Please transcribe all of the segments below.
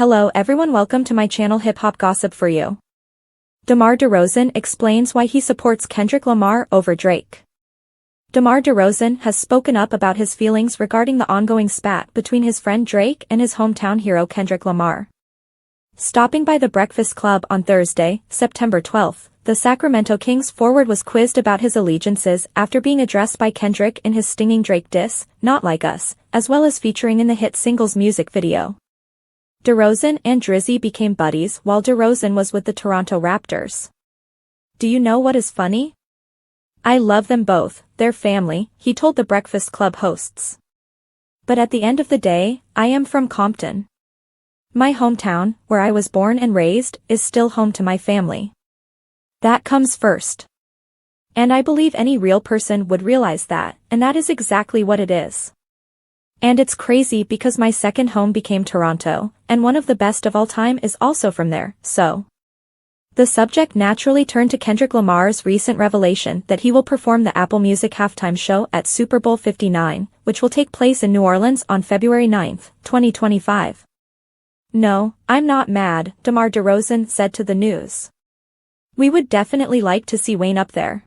Hello everyone, welcome to my channel Hip Hop Gossip for you. DeMar DeRozan explains why he supports Kendrick Lamar over Drake. DeMar DeRozan has spoken up about his feelings regarding the ongoing spat between his friend Drake and his hometown hero Kendrick Lamar. Stopping by the Breakfast Club on Thursday, September 12th, the Sacramento Kings forward was quizzed about his allegiances after being addressed by Kendrick in his stinging Drake diss, Not Like Us, as well as featuring in the hit single's music video. DeRozan and Drizzy became buddies while DeRozan was with the Toronto Raptors. Do you know what is funny? I love them both, they're family, he told the Breakfast Club hosts. But at the end of the day, I am from Compton. My hometown, where I was born and raised, is still home to my family. That comes first. And I believe any real person would realize that, and that is exactly what it is. And it's crazy because my second home became Toronto, and one of the best of all time is also from there, so. The subject naturally turned to Kendrick Lamar's recent revelation that he will perform the Apple Music halftime show at Super Bowl 59, which will take place in New Orleans on February 9, 2025. No, I'm not mad, DeMar DeRozan said to the news. We would definitely like to see Wayne up there.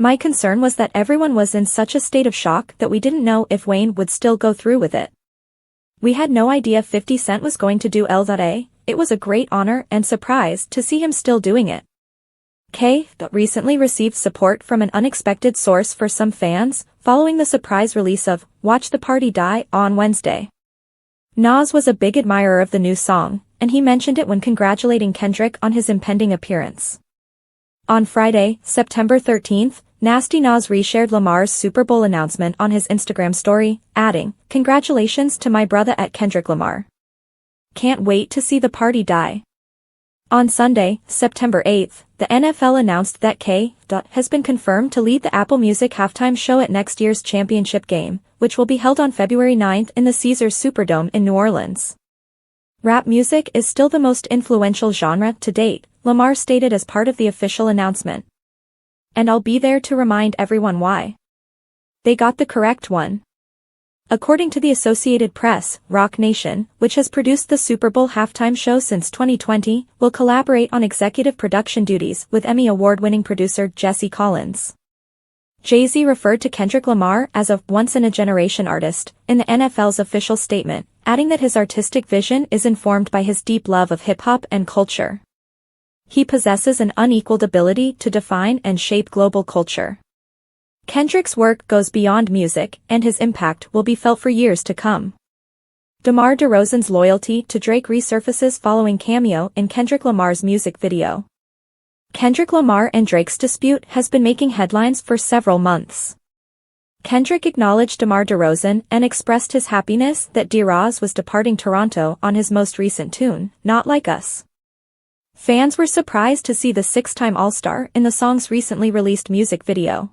My concern was that everyone was in such a state of shock that we didn't know if Wayne would still go through with it. We had no idea 50 Cent was going to do L.A. It was a great honor and surprise to see him still doing it. K. recently received support from an unexpected source for some fans, following the surprise release of Watch the Party Die on Wednesday. Nas was a big admirer of the new song, and he mentioned it when congratulating Kendrick on his impending appearance. On Friday, September 13th, Nasty Nas reshared Lamar's Super Bowl announcement on his Instagram story, adding, "Congratulations to my brother at Kendrick Lamar. Can't wait to see the party die." On Sunday, September 8th, the NFL announced that K. has been confirmed to lead the Apple Music halftime show at next year's championship game, which will be held on February 9th in the Caesars Superdome in New Orleans. Rap music is still the most influential genre to date, Lamar stated as part of the official announcement. And I'll be there to remind everyone why. They got the correct one. According to the Associated Press, Roc Nation, which has produced the Super Bowl halftime show since 2020, will collaborate on executive production duties with Emmy Award-winning producer Jesse Collins. Jay-Z referred to Kendrick Lamar as a once-in-a-generation artist in the NFL's official statement, adding that his artistic vision is informed by his deep love of hip-hop and culture. He possesses an unequaled ability to define and shape global culture. Kendrick's work goes beyond music, and his impact will be felt for years to come. DeMar DeRozan's loyalty to Drake resurfaces following cameo in Kendrick Lamar's music video. Kendrick Lamar and Drake's dispute has been making headlines for several months. Kendrick acknowledged DeMar DeRozan and expressed his happiness that DeRoz was departing Toronto on his most recent tune, Not Like Us. Fans were surprised to see the six-time All-Star in the song's recently released music video.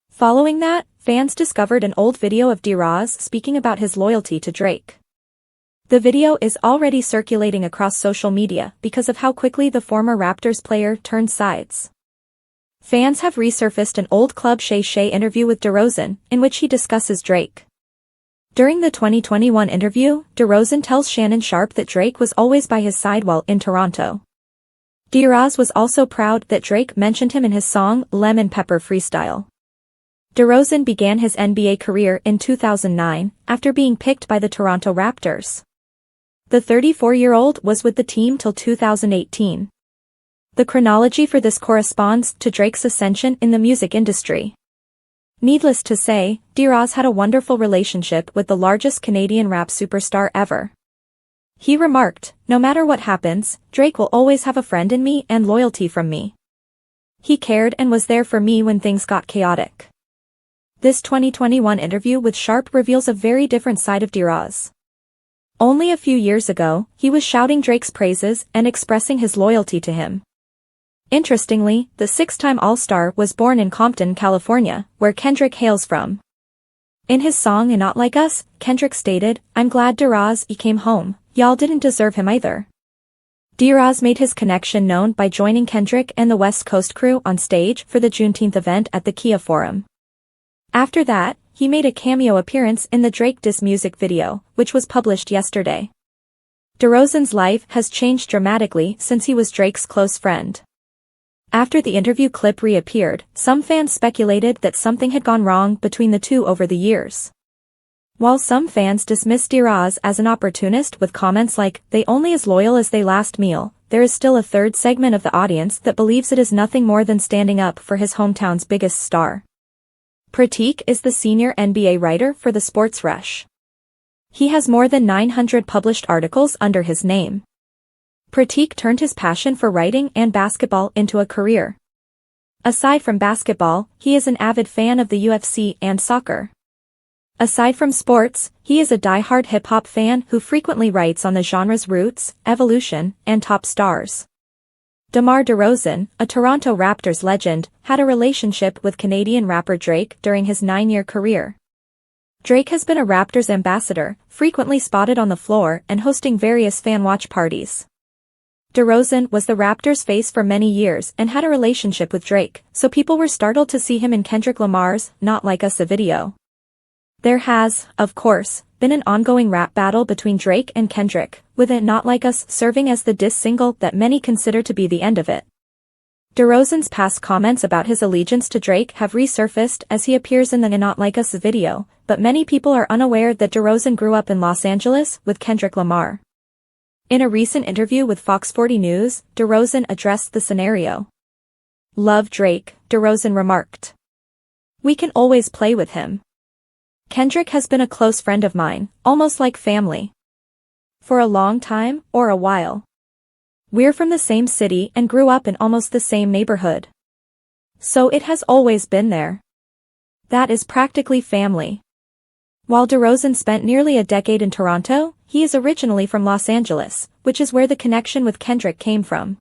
Following that, fans discovered an old video of DeRoz speaking about his loyalty to Drake. The video is already circulating across social media because of how quickly the former Raptors player turned sides. Fans have resurfaced an old Club Shay Shay interview with DeRozan, in which he discusses Drake. During the 2021 interview, DeRozan tells Shannon Sharpe that Drake was always by his side while in Toronto. DeRoz was also proud that Drake mentioned him in his song Lemon Pepper Freestyle. DeRozan began his NBA career in 2009, after being picked by the Toronto Raptors. The 34-year-old was with the team till 2018. The chronology for this corresponds to Drake's ascension in the music industry. Needless to say, DeRoz had a wonderful relationship with the largest Canadian rap superstar ever. He remarked, "No matter what happens, Drake will always have a friend in me and loyalty from me. He cared and was there for me when things got chaotic." This 2021 interview with Sharpe reveals a very different side of DeRoz. Only a few years ago, he was shouting Drake's praises and expressing his loyalty to him. Interestingly, the six-time All-Star was born in Compton, California, where Kendrick hails from. In his song Not Like Us, Kendrick stated, "I'm glad DeRoz came home, y'all didn't deserve him either." DeRoz made his connection known by joining Kendrick and the West Coast crew on stage for the Juneteenth event at the Kia Forum. After that, he made a cameo appearance in the Drake diss music video, which was published yesterday. DeRozan's life has changed dramatically since he was Drake's close friend. After the interview clip reappeared, some fans speculated that something had gone wrong between the two over the years. While some fans dismissed DeRozan as an opportunist with comments like, "They only as loyal as they last meal," there is still a third segment of the audience that believes it is nothing more than standing up for his hometown's biggest star. Pratik is the senior NBA writer for the Sports Rush. He has more than 900 published articles under his name. Pratik turned his passion for writing and basketball into a career. Aside from basketball, he is an avid fan of the UFC and soccer. Aside from sports, he is a die-hard hip-hop fan who frequently writes on the genre's roots, evolution, and top stars. DeMar DeRozan, a Toronto Raptors legend, had a relationship with Canadian rapper Drake during his 9-year career. Drake has been a Raptors ambassador, frequently spotted on the floor and hosting various fan watch parties. DeRozan was the Raptors' face for many years and had a relationship with Drake, so people were startled to see him in Kendrick Lamar's Not Like Us video. There has, of course, been an ongoing rap battle between Drake and Kendrick, with it Not Like Us serving as the diss single that many consider to be the end of it. DeRozan's past comments about his allegiance to Drake have resurfaced as he appears in the Not Like Us video, but many people are unaware that DeRozan grew up in Los Angeles with Kendrick Lamar. In a recent interview with Fox 40 News, DeRozan addressed the scenario. "Love Drake," DeRozan remarked. "We can always play with him. Kendrick has been a close friend of mine, almost like family. For a long time, or a while. We're from the same city and grew up in almost the same neighborhood. So it has always been there. That is practically family." While DeRozan spent nearly a decade in Toronto, he is originally from Los Angeles, which is where the connection with Kendrick came from.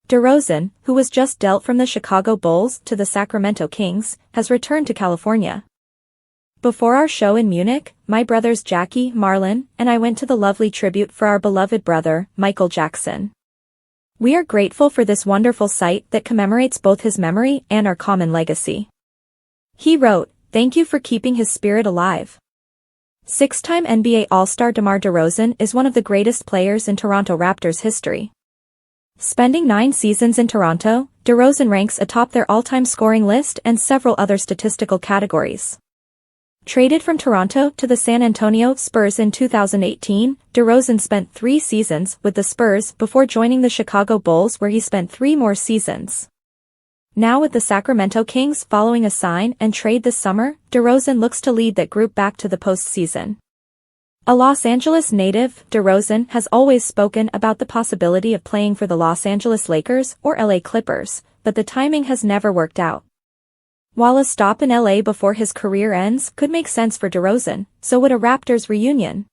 DeRozan, who was just dealt from the Chicago Bulls to the Sacramento Kings, has returned to California. "Before our show in Munich, my brothers Jackie, Marlon, and I went to the lovely tribute for our beloved brother, Michael Jackson. We are grateful for this wonderful site that commemorates both his memory and our common legacy." He wrote, "Thank you for keeping his spirit alive." Six-time NBA All-Star DeMar DeRozan is one of the greatest players in Toronto Raptors history. Spending 9 seasons in Toronto, DeRozan ranks atop their all-time scoring list and several other statistical categories. Traded from Toronto to the San Antonio Spurs in 2018, DeRozan spent 3 seasons with the Spurs before joining the Chicago Bulls, where he spent 3 more seasons. Now with the Sacramento Kings following a sign and trade this summer, DeRozan looks to lead that group back to the postseason. A Los Angeles native, DeRozan has always spoken about the possibility of playing for the Los Angeles Lakers or LA Clippers, but the timing has never worked out. While a stop in LA before his career ends could make sense for DeRozan, so would a Raptors reunion.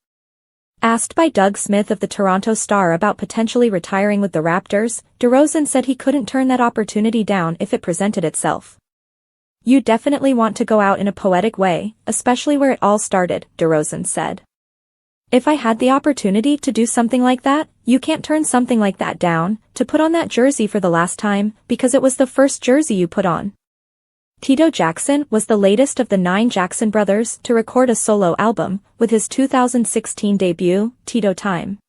Asked by Doug Smith of the Toronto Star about potentially retiring with the Raptors, DeRozan said he couldn't turn that opportunity down if it presented itself. "You definitely want to go out in a poetic way, especially where it all started," DeRozan said. "If I had the opportunity to do something like that, you can't turn something like that down, to put on that jersey for the last time, because it was the first jersey you put on." Tito Jackson was the latest of the 9 Jackson brothers to record a solo album, with his 2016 debut, Tito Time.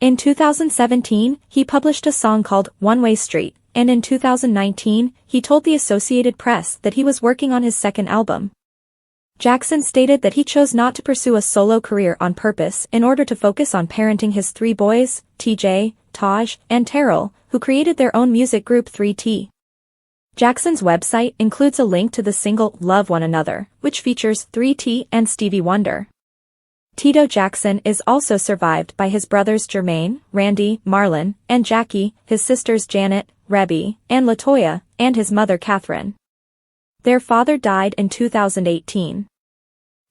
In 2017, he published a song called One Way Street, and in 2019, he told the Associated Press that he was working on his second album. Jackson stated that he chose not to pursue a solo career on purpose in order to focus on parenting his 3 boys, TJ, Taj, and Terrell, who created their own music group 3T. Jackson's website includes a link to the single Love One Another, which features 3T and Stevie Wonder. Tito Jackson is also survived by his brothers Jermaine, Randy, Marlon, and Jackie, his sisters Janet, Rebby, and LaToya, and his mother Catherine. Their father died in 2018.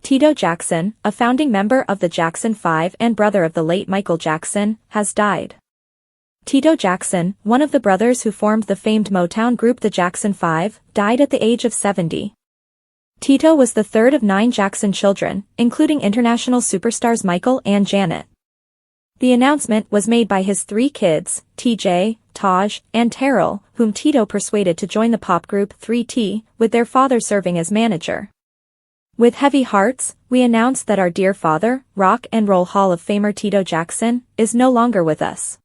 Tito Jackson, a founding member of the Jackson 5 and brother of the late Michael Jackson, has died. Tito Jackson, one of the brothers who formed the famed Motown group the Jackson 5, died at the age of 70. Tito was the third of 9 Jackson children, including international superstars Michael and Janet. The announcement was made by his 3 kids, TJ, Taj, and Terrell, whom Tito persuaded to join the pop group 3T, with their father serving as manager. With heavy hearts, we announce that our dear father, Rock and Roll Hall of Famer Tito Jackson, is no longer with us.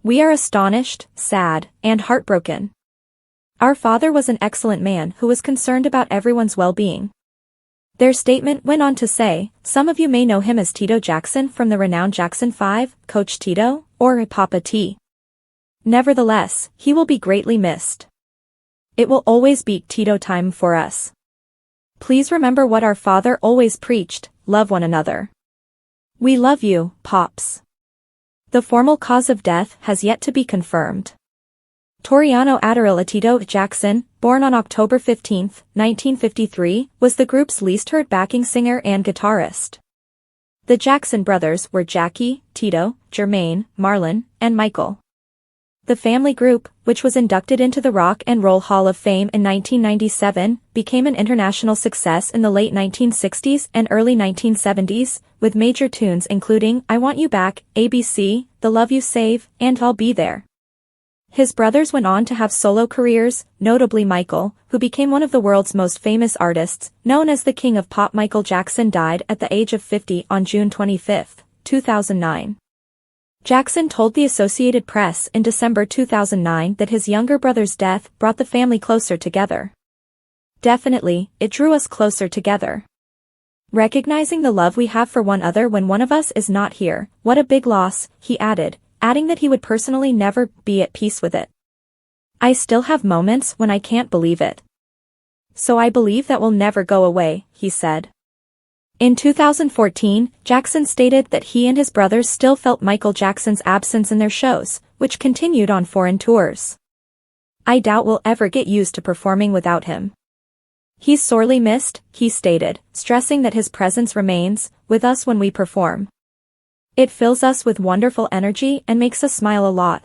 We are astonished, sad, and heartbroken. Our father was an excellent man who was concerned about everyone's well-being. Their statement went on to say, some of you may know him as Tito Jackson from the renowned Jackson 5, Coach Tito, or Papa T. Nevertheless, he will be greatly missed. It will always be Tito time for us. Please remember what our father always preached, love one another. We love you, Pops. The formal cause of death has yet to be confirmed. Toriano Adarilla Tito Jackson, born on October 15, 1953, was the group's least-heard backing singer and guitarist. The Jackson brothers were Jackie, Tito, Jermaine, Marlon, and Michael. The family group, which was inducted into the Rock and Roll Hall of Fame in 1997, became an international success in the late 1960s and early 1970s, with major tunes including I Want You Back, ABC, The Love You Save, and I'll Be There. His brothers went on to have solo careers, notably Michael, who became one of the world's most famous artists, known as the King of Pop. Michael Jackson died at the age of 50 on June 25, 2009. Jackson told the Associated Press in December 2009 that his younger brother's death brought the family closer together. Definitely, it drew us closer together. Recognizing the love we have for one another when one of us is not here, what a big loss, he added, adding that he would personally never be at peace with it. I still have moments when I can't believe it. So I believe that will never go away, he said. In 2014, Jackson stated that he and his brothers still felt Michael Jackson's absence in their shows, which continued on foreign tours. I doubt we'll ever get used to performing without him. He's sorely missed, he stated, stressing that his presence remains with us when we perform. It fills us with wonderful energy and makes us smile a lot.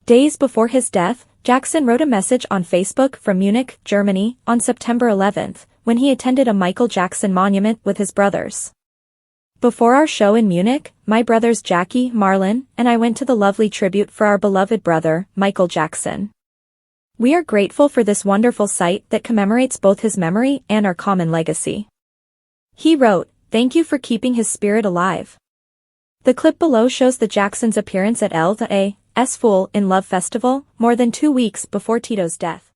Days before his death, Jackson wrote a message on Facebook from Munich, Germany, on September 11th, when he attended a Michael Jackson monument with his brothers. Before our show in Munich, my brothers Jackie, Marlon, and I went to the lovely tribute for our beloved brother, Michael Jackson. We are grateful for this wonderful site that commemorates both his memory and our common legacy. He wrote, thank you for keeping his spirit alive. The clip below shows the Jacksons' appearance at LA's Fool in Love Festival, more than 2 weeks before Tito's death.